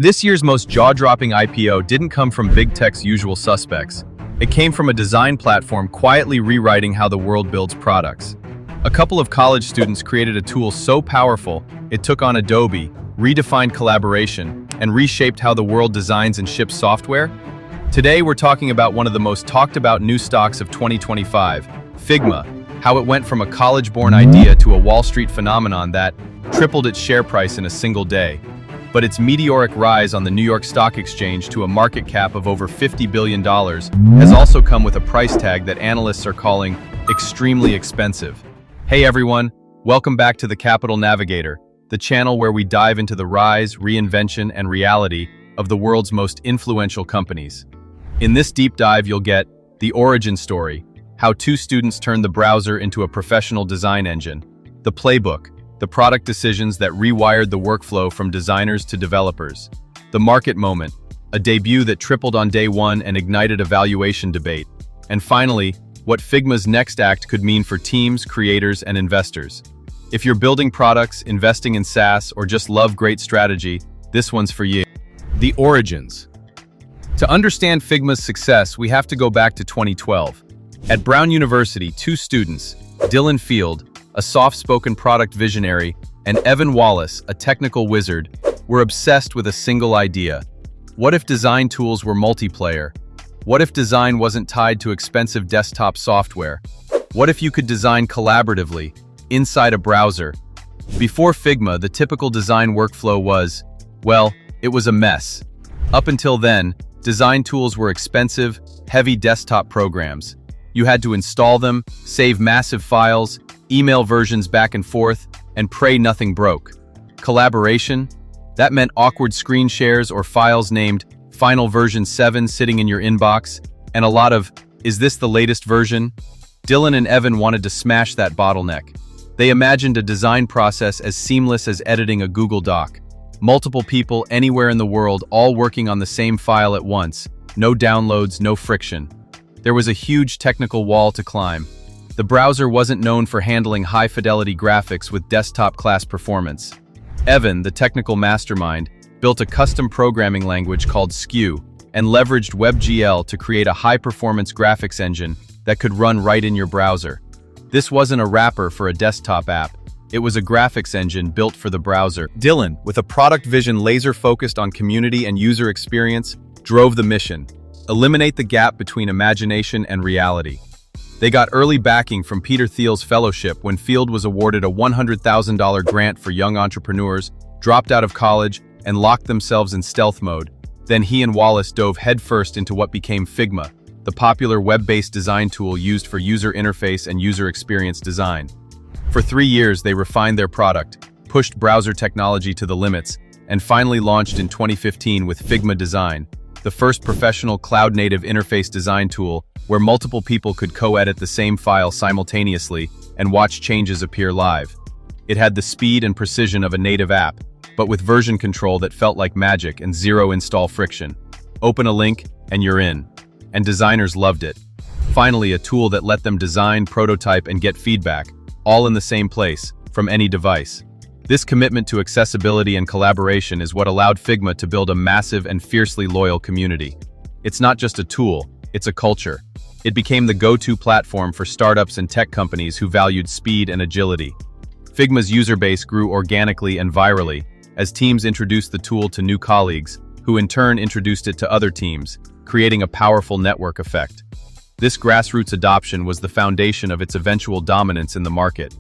This year's most jaw-dropping IPO didn't come from big tech's usual suspects. It came from a design platform quietly rewriting how the world builds products. A couple of college students created a tool so powerful, it took on Adobe, redefined collaboration, and reshaped how the world designs and ships software. Today, we're talking about one of the most talked about new stocks of 2025, Figma, how it went from a college-born idea to a Wall Street phenomenon that tripled its share price in a single day. But its meteoric rise on the New York Stock Exchange to a market cap of over $50 billion has also come with a price tag that analysts are calling extremely expensive. Hey everyone, welcome back to the Capital Navigator, the channel where we dive into the rise, reinvention, and reality of the world's most influential companies. In this deep dive, you'll get the origin story, how two students turned the browser into a professional design engine, the playbook, the product decisions that rewired the workflow from designers to developers, the market moment, a debut that tripled on day one and ignited a valuation debate, and finally, what Figma's next act could mean for teams, creators, and investors. If you're building products, investing in SaaS, or just love great strategy, this one's for you. The origins. To understand Figma's success, we have to go back to 2012. At Brown University, two students, Dylan Field, a soft-spoken product visionary, and Evan Wallace, a technical wizard, were obsessed with a single idea. What if design tools were multiplayer? What if design wasn't tied to expensive desktop software? What if you could design collaboratively, inside a browser? Before Figma, the typical design workflow was, well, it was a mess. Up until then, design tools were expensive, heavy desktop programs. You had to install them, save massive files, email versions back and forth, and pray nothing broke. Collaboration? That meant awkward screen shares or files named Final Version 7 sitting in your inbox, and a lot of, is this the latest version? Dylan and Evan wanted to smash that bottleneck. They imagined a design process as seamless as editing a Google Doc. Multiple people anywhere in the world all working on the same file at once. No downloads, no friction. There was a huge technical wall to climb. The browser wasn't known for handling high-fidelity graphics with desktop-class performance. Evan, the technical mastermind, built a custom programming language called SKU and leveraged WebGL to create a high-performance graphics engine that could run right in your browser. This wasn't a wrapper for a desktop app. It was a graphics engine built for the browser. Dylan, with a product vision laser-focused on community and user experience, drove the mission: eliminate the gap between imagination and reality. They got early backing from Peter Thiel's fellowship when Field was awarded a $100,000 grant for young entrepreneurs, dropped out of college, and locked themselves in stealth mode. Then he and Wallace dove headfirst into what became Figma, the popular web-based design tool used for user interface and user experience design. For 3 years, they refined their product, pushed browser technology to the limits, and finally launched in 2015 with Figma Design, the first professional cloud-native interface design tool where multiple people could co-edit the same file simultaneously and watch changes appear live. It had the speed and precision of a native app, but with version control that felt like magic and zero install friction. Open a link, and you're in. And designers loved it. Finally, a tool that let them design, prototype, and get feedback, all in the same place, from any device. This commitment to accessibility and collaboration is what allowed Figma to build a massive and fiercely loyal community. It's not just a tool, it's a culture. It became the go-to platform for startups and tech companies who valued speed and agility. Figma's user base grew organically and virally as teams introduced the tool to new colleagues, who in turn introduced it to other teams, creating a powerful network effect. This grassroots adoption was the foundation of its eventual dominance in the market.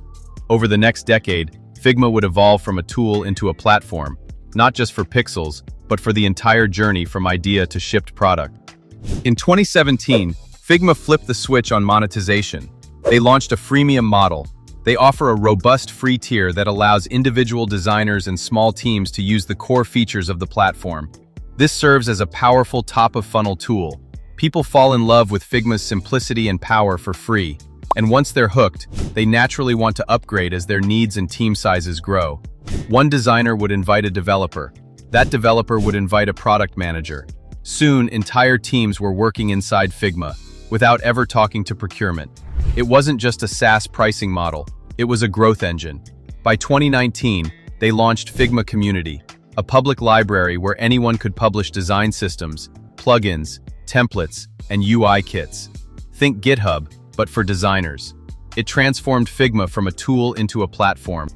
Over the next decade, Figma would evolve from a tool into a platform, not just for pixels, but for the entire journey from idea to shipped product. In 2017, Figma flipped the switch on monetization. They launched a freemium model. They offer a robust free tier that allows individual designers and small teams to use the core features of the platform. This serves as a powerful top-of-funnel tool. People fall in love with Figma's simplicity and power for free, and once they're hooked, they naturally want to upgrade as their needs and team sizes grow. One designer would invite a developer. That developer would invite a product manager. Soon, entire teams were working inside Figma, without ever talking to procurement. It wasn't just a SaaS pricing model, it was a growth engine. By 2019, they launched Figma Community, a public library where anyone could publish design systems, plugins, templates, and UI kits. Think GitHub, but for designers. It transformed Figma from a tool into a platform.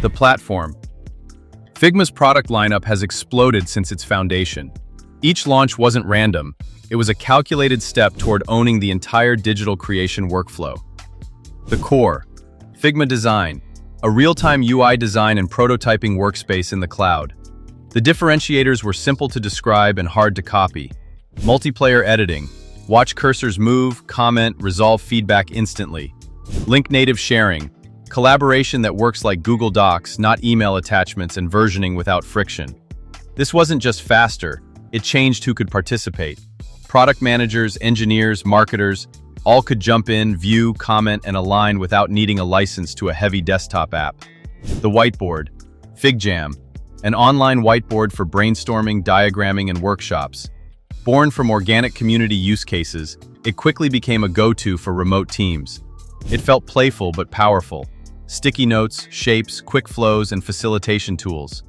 The platform. Figma's product lineup has exploded since its foundation. Each launch wasn't random. It was a calculated step toward owning the entire digital creation workflow. The core. Figma Design, a real-time UI design and prototyping workspace in the cloud. The differentiators were simple to describe and hard to copy. Multiplayer editing. Watch cursors move, comment, resolve feedback instantly. Link-native sharing. Collaboration that works like Google Docs, not email attachments and versioning without friction. This wasn't just faster, it changed who could participate. Product managers, engineers, marketers, all could jump in, view, comment, and align without needing a license to a heavy desktop app. The whiteboard. FigJam, an online whiteboard for brainstorming, diagramming, and workshops. Born from organic community use cases, it quickly became a go-to for remote teams. It felt playful but powerful. Sticky notes, shapes, quick flows, and facilitation tools.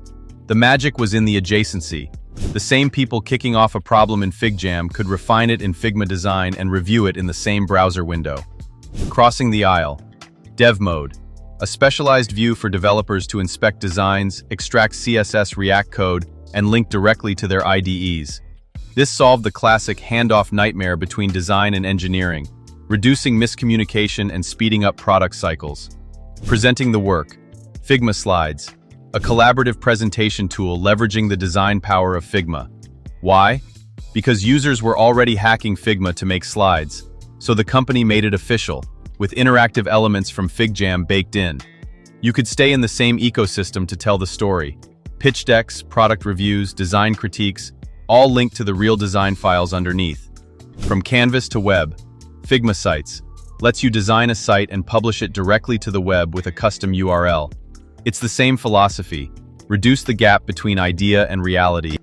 The magic was in the adjacency. The same people kicking off a problem in FigJam could refine it in Figma Design and review it in the same browser window. Crossing the aisle. Dev Mode, a specialized view for developers to inspect designs, extract CSS React code, and link directly to their IDEs. This solved the classic handoff nightmare between design and engineering, reducing miscommunication and speeding up product cycles. Presenting the work. Figma Slides, a collaborative presentation tool leveraging the design power of Figma. Why? Because users were already hacking Figma to make slides, so the company made it official, with interactive elements from FigJam baked in. You could stay in the same ecosystem to tell the story. Pitch decks, product reviews, design critiques, all linked to the real design files underneath. From canvas to web, Figma Sites lets you design a site and publish it directly to the web with a custom URL. It's the same philosophy, reduce the gap between idea and reality.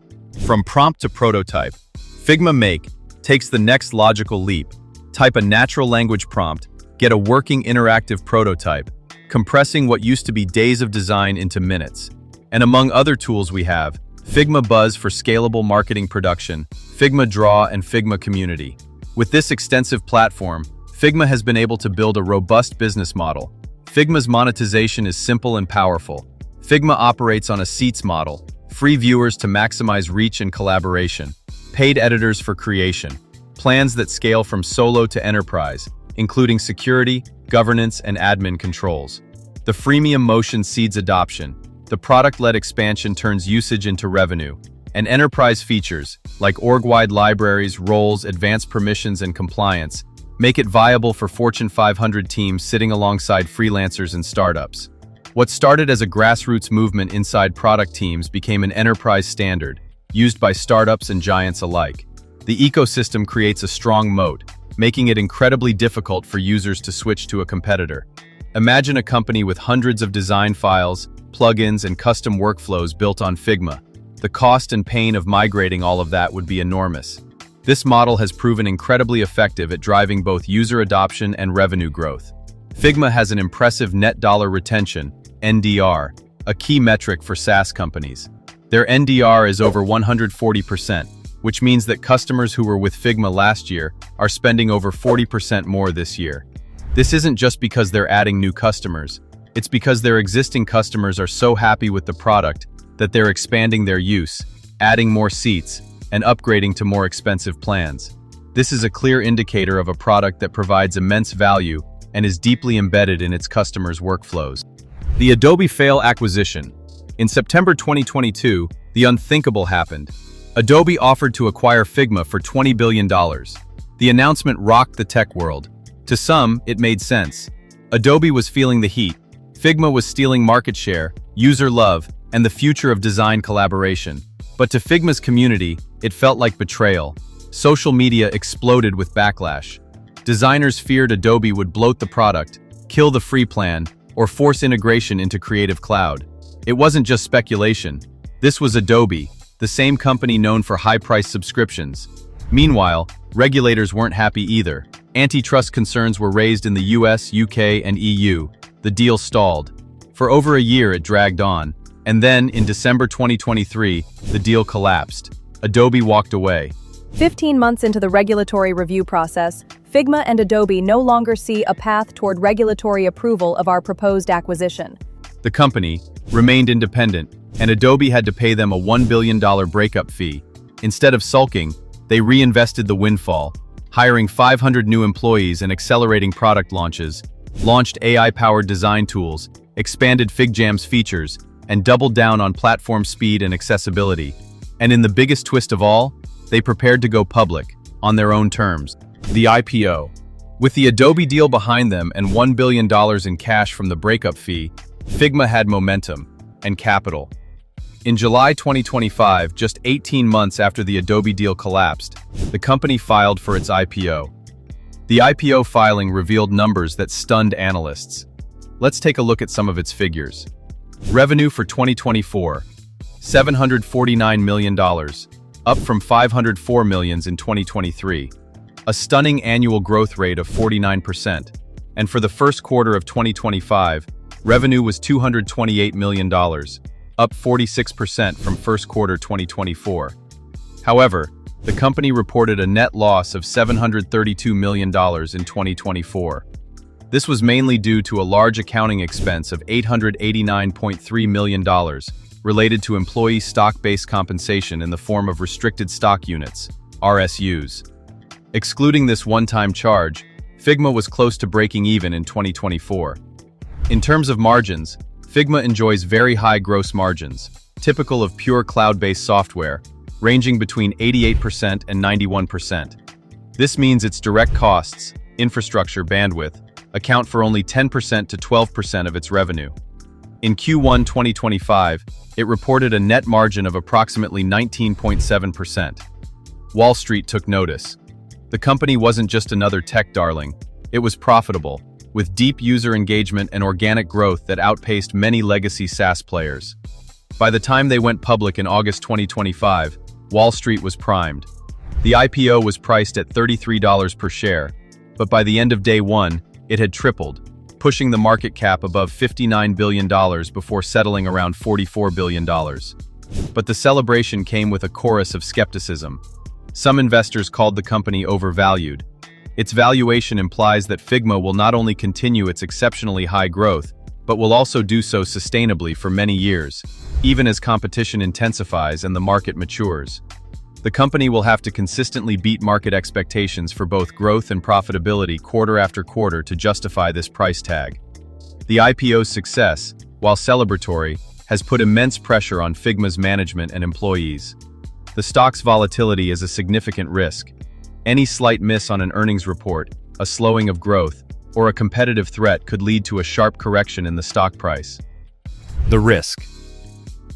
From prompt to prototype, Figma Make takes the next logical leap. Type a natural language prompt, get a working interactive prototype, compressing what used to be days of design into minutes. And among other tools we have, Figma Buzz for scalable marketing production, Figma Draw, and Figma Community. With this extensive platform, Figma has been able to build a robust business model. Figma's monetization is simple and powerful. Figma operates on a seats model, free viewers to maximize reach and collaboration, paid editors for creation, plans that scale from solo to enterprise, including security, governance, and admin controls. The freemium motion seeds adoption. The product-led expansion turns usage into revenue, and enterprise features, like org-wide libraries, roles, advanced permissions, and compliance, make it viable for Fortune 500 teams sitting alongside freelancers and startups. What started as a grassroots movement inside product teams became an enterprise standard, used by startups and giants alike. The ecosystem creates a strong moat, making it incredibly difficult for users to switch to a competitor. Imagine a company with hundreds of design files, plugins, and custom workflows built on Figma. The cost and pain of migrating all of that would be enormous. This model has proven incredibly effective at driving both user adoption and revenue growth. Figma has an impressive net dollar retention, NDR, a key metric for SaaS companies. Their NDR is over 140%, which means that customers who were with Figma last year are spending over 40% more this year. This isn't just because they're adding new customers, it's because their existing customers are so happy with the product that they're expanding their use, adding more seats, and upgrading to more expensive plans. This is a clear indicator of a product that provides immense value and is deeply embedded in its customers' workflows. The Adobe Fail acquisition. In September 2022, the unthinkable happened. Adobe offered to acquire Figma for $20 billion. The announcement rocked the tech world. To some, it made sense. Adobe was feeling the heat. Figma was stealing market share, user love, and the future of design collaboration. But to Figma's community, it felt like betrayal. Social media exploded with backlash. Designers feared Adobe would bloat the product, kill the free plan, or force integration into Creative Cloud. It wasn't just speculation. This was Adobe, the same company known for high-priced subscriptions. Meanwhile, regulators weren't happy either. Antitrust concerns were raised in the US, UK, and EU. The deal stalled. For over a year it dragged on. And then, in December 2023, the deal collapsed. Adobe walked away. 15 months into the regulatory review process, Figma and Adobe no longer see a path toward regulatory approval of our proposed acquisition. The company remained independent, and Adobe had to pay them a $1 billion breakup fee. Instead of sulking, they reinvested the windfall, hiring 500 new employees and accelerating product launches, launched AI-powered design tools, expanded FigJam's features, and doubled down on platform speed and accessibility. And in the biggest twist of all, they prepared to go public, on their own terms. The IPO. With the Adobe deal behind them and $1 billion in cash from the breakup fee, Figma had momentum and capital. In July 2025, just 18 months after the Adobe deal collapsed, the company filed for its IPO. The IPO filing revealed numbers that stunned analysts. Let's take a look at some of its figures. Revenue for 2024, $749 million, up from $504 million in 2023, a stunning annual growth rate of 49%. And for the first quarter of 2025, revenue was $228 million, up 46% from first quarter 2024. However, the company reported a net loss of $732 million in 2024. This was mainly due to a large accounting expense of $889.3 million related to employee stock-based compensation in the form of restricted stock units, RSUs. Excluding this one-time charge, Figma was close to breaking even in 2024. In terms of margins, Figma enjoys very high gross margins, typical of pure cloud-based software, ranging between 88% and 91%. This means its direct costs, infrastructure, bandwidth, account for only 10% to 12% of its revenue. In Q1 2025, it reported a net margin of approximately 19.7%. Wall Street took notice. The company wasn't just another tech darling, it was profitable, with deep user engagement and organic growth that outpaced many legacy SaaS players. By the time they went public in August 2025, Wall Street was primed. The IPO was priced at $33 per share, but by the end of day one, it had tripled, pushing the market cap above $59 billion before settling around $44 billion. But the celebration came with a chorus of skepticism. Some investors called the company overvalued. Its valuation implies that Figma will not only continue its exceptionally high growth, but will also do so sustainably for many years, even as competition intensifies and the market matures. The company will have to consistently beat market expectations for both growth and profitability quarter after quarter to justify this price tag. The IPO's success, while celebratory, has put immense pressure on Figma's management and employees. The stock's volatility is a significant risk. Any slight miss on an earnings report, a slowing of growth, or a competitive threat could lead to a sharp correction in the stock price. The risk.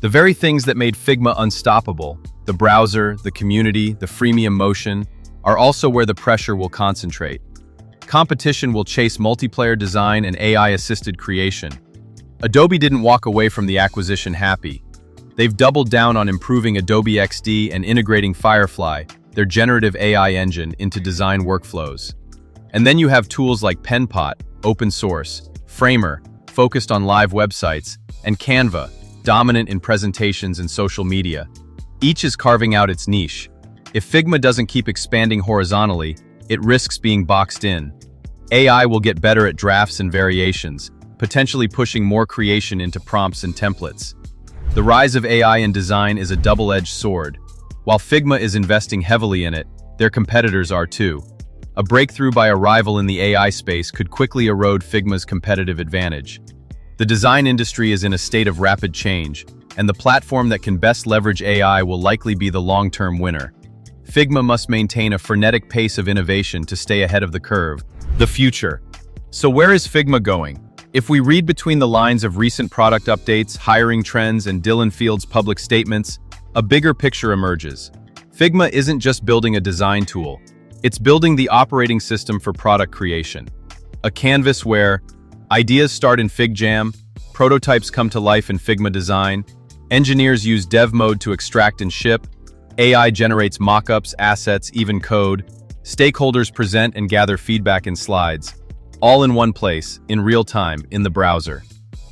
The very things that made Figma unstoppable, the browser, the community, the freemium motion, are also where the pressure will concentrate. Competition will chase multiplayer design and AI-assisted creation. Adobe didn't walk away from the acquisition happy. They've doubled down on improving Adobe XD and integrating Firefly, their generative AI engine, into design workflows. And then you have tools like Penpot, open source, Framer, focused on live websites, and Canva, dominant in presentations and social media. Each is carving out its niche. If Figma doesn't keep expanding horizontally, it risks being boxed in. AI will get better at drafts and variations, potentially pushing more creation into prompts and templates. The rise of AI in design is a double-edged sword. While Figma is investing heavily in it, their competitors are too. A breakthrough by a rival in the AI space could quickly erode Figma's competitive advantage. The design industry is in a state of rapid change, and the platform that can best leverage AI will likely be the long-term winner. Figma must maintain a frenetic pace of innovation to stay ahead of the curve. The future. So where is Figma going? If we read between the lines of recent product updates, hiring trends, and Dylan Field's public statements, a bigger picture emerges. Figma isn't just building a design tool, it's building the operating system for product creation. A canvas where ideas start in FigJam, prototypes come to life in Figma Design, engineers use dev mode to extract and ship, AI generates mockups, assets, even code, stakeholders present and gather feedback in slides, all in one place, in real time, in the browser.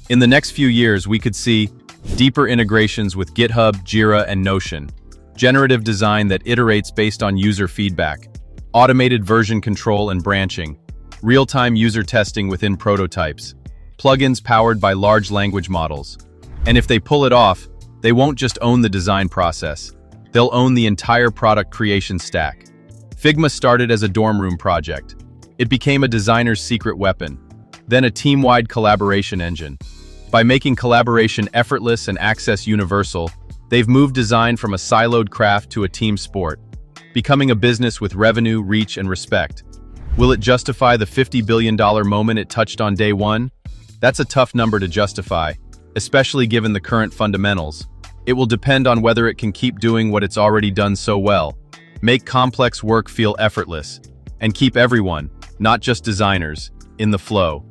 In the next few years, we could see Deeper integrations with GitHub, Jira, and Notion. Generative design that iterates based on user feedback. Automated version control and branching. Real-time user testing within prototypes. Plugins powered by large language models. And if they pull it off, they won't just own the design process. They'll own the entire product creation stack. Figma started as a dorm room project. It became a designer's secret weapon, then a team-wide collaboration engine. By making collaboration effortless and access universal, they've moved design from a siloed craft to a team sport, becoming a business with revenue, reach, and respect. Will it justify the $50 billion moment it touched on day one? That's a tough number to justify, especially given the current fundamentals. It will depend on whether it can keep doing what it's already done so well, make complex work feel effortless, and keep everyone, not just designers, in the flow.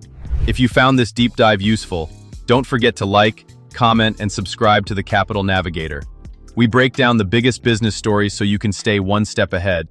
If you found this deep dive useful, don't forget to like, comment, and subscribe to the Capital Navigator. We break down the biggest business stories so you can stay one step ahead.